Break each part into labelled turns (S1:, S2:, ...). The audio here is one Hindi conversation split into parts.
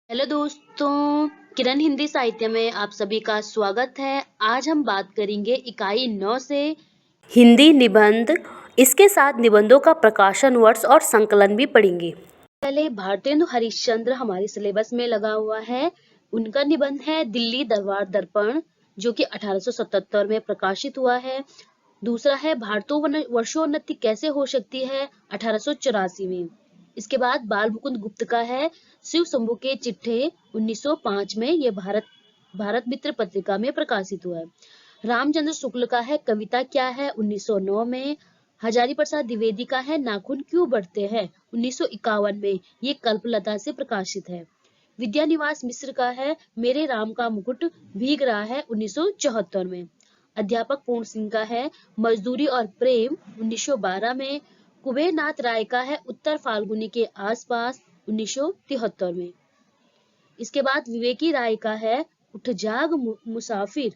S1: हेलो दोस्तों, किरण हिंदी साहित्य में आप सभी का स्वागत है। आज हम बात करेंगे इकाई 9 से
S2: हिंदी निबंध। इसके साथ निबंधों का प्रकाशन वर्ष और संकलन भी पढ़ेंगे।
S1: पहले भारतेंदु हरिश्चंद्र हमारे सिलेबस में लगा हुआ है। उनका निबंध है दिल्ली दरबार दर्पण, जो कि 1877 में प्रकाशित हुआ है। दूसरा है वर्षोन्नति कैसे हो सकती है, 1884 में। इसके बाद बाल मुकुंद गुप्त का है शिव शंभू के चिट्ठे, 1905 में। ये भारत मित्र पत्रिका में प्रकाशित हुआ है। रामचंद्र शुक्ल का है कविता क्या है, 1909 में। हजारी प्रसाद द्विवेदी का है नाखून क्यों बढ़ते हैं, 1951 में। ये कल्पलता से प्रकाशित है। विद्यानिवास मिश्र का है मेरे राम का मुकुट भीग रहा है, 1974 में। अध्यापक पूर्ण सिंह का है मजदूरी और प्रेम, 1912 में। कुबेरनाथ राय का है उत्तर फाल्गुनी के आसपास, 1973 में। इसके बाद विवेकी राय का है उठ जाग मुसाफिर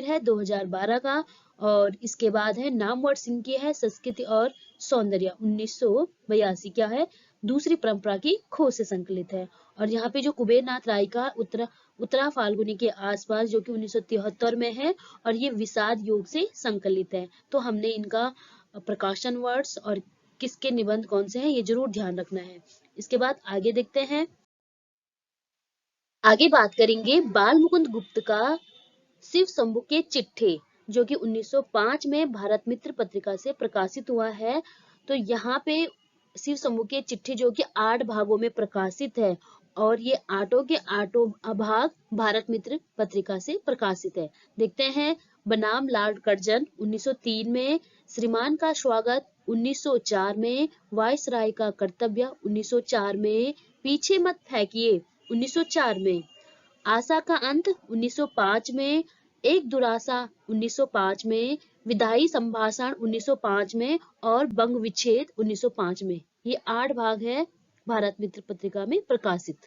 S1: है, 2012 का। और इसके बाद है नामवर सिंह की है संस्कृति और सौंदर्य, 1982। क्या है, दूसरी परंपरा की खोज से संकलित है। और यहाँ पे जो कुबेरनाथ राय का उत्तरा फाल्गुनी के आसपास, जो कि 1973 में है, और ये विषाद योग से संकलित है। तो हमने इनका प्रकाशन वर्ष और किसके निबंध कौन से हैं ये जरूर ध्यान रखना है। इसके बाद आगे देखते हैं। आगे बात करेंगे बाल मुकुंद गुप्त का शिव शंभू के चिट्ठे, जो कि 1905 में भारत मित्र पत्रिका से प्रकाशित हुआ है। तो यहाँ पे शिव शंभू के चिट्ठे जो कि 8 भागों में प्रकाशित है, और ये आठों के आठों भाग भारत मित्र पत्रिका से प्रकाशित है। देखते हैं। बनाम लॉर्ड कर्जन, 1903 में। श्रीमान का स्वागत, 1904 में। वायसराय का कर्तव्य, 1904 में। पीछे मत फेंकिए, 1904 में। आशा का अंत, 1905 में। एक दुरासा, 1905 में। विधायी संभाषण, 1905 में। और बंग विच्छेद, 1905 में। ये 8 भाग है भारत मित्र पत्रिका में प्रकाशित।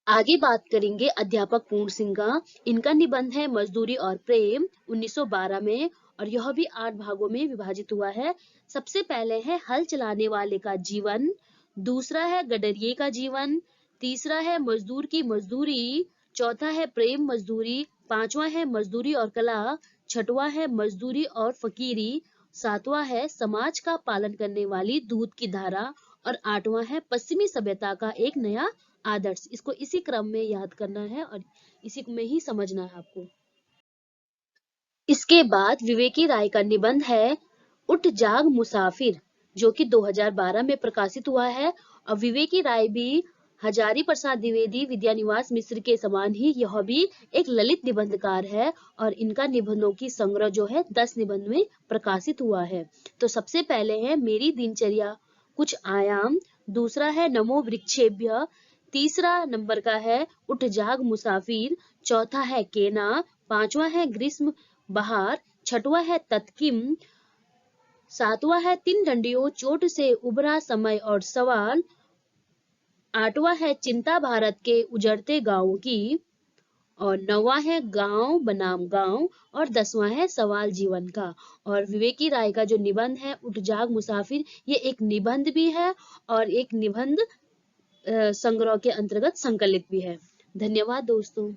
S1: आगे बात करेंगे अध्यापक पूर्ण सिंह का। इनका निबंध है मजदूरी और प्रेम, 1912 में। और यह भी 8 भागों में विभाजित हुआ है। सबसे पहले है हल चलाने वाले का जीवन। दूसरा है गडरिये का जीवन। तीसरा है मजदूर की मजदूरी। चौथा है प्रेम मजदूरी। पांचवा है मजदूरी और कला। छठवां है मजदूरी और फकीरी। सातवां है समाज का पालन करने वाली दूध की धारा। और आठवां है पश्चिमी सभ्यता का एक नया आदर्श। इसको इसी क्रम में याद करना है और इसी में ही समझना है आपको। इसके बाद विवेकी राय का निबंध है उठ जाग मुसाफिर, जो कि 2012 में प्रकाशित हुआ है। और विवेकी राय भी हजारी प्रसाद द्विवेदी, विद्यानिवास मिश्र के समान ही यह भी एक ललित निबंधकार है। और इनका निबंधों की संग्रह जो है 10 निबंध में प्रकाशित हुआ है। तो सबसे पहले है मेरी दिनचर्या कुछ आयाम। दूसरा है नमो वृक्षेभ्य। तीसरा नंबर का है उठ जाग मुसाफिर। चौथा है केना। पांचवा है ग्रीष्म बहार। छठवां है तत्किम। सातवां है तीन डंडियों चोट से उबरा समय और सवाल। आठवां है चिंता भारत के उजड़ते गांवों की। और नौवां है गांव बनाम गांव। और 10वां है सवाल जीवन का। और विवेकी राय का जो निबंध है उठ जाग मुसाफिर, ये एक निबंध भी है और एक निबंध संग्रह के अंतर्गत संकलित भी है। धन्यवाद दोस्तों।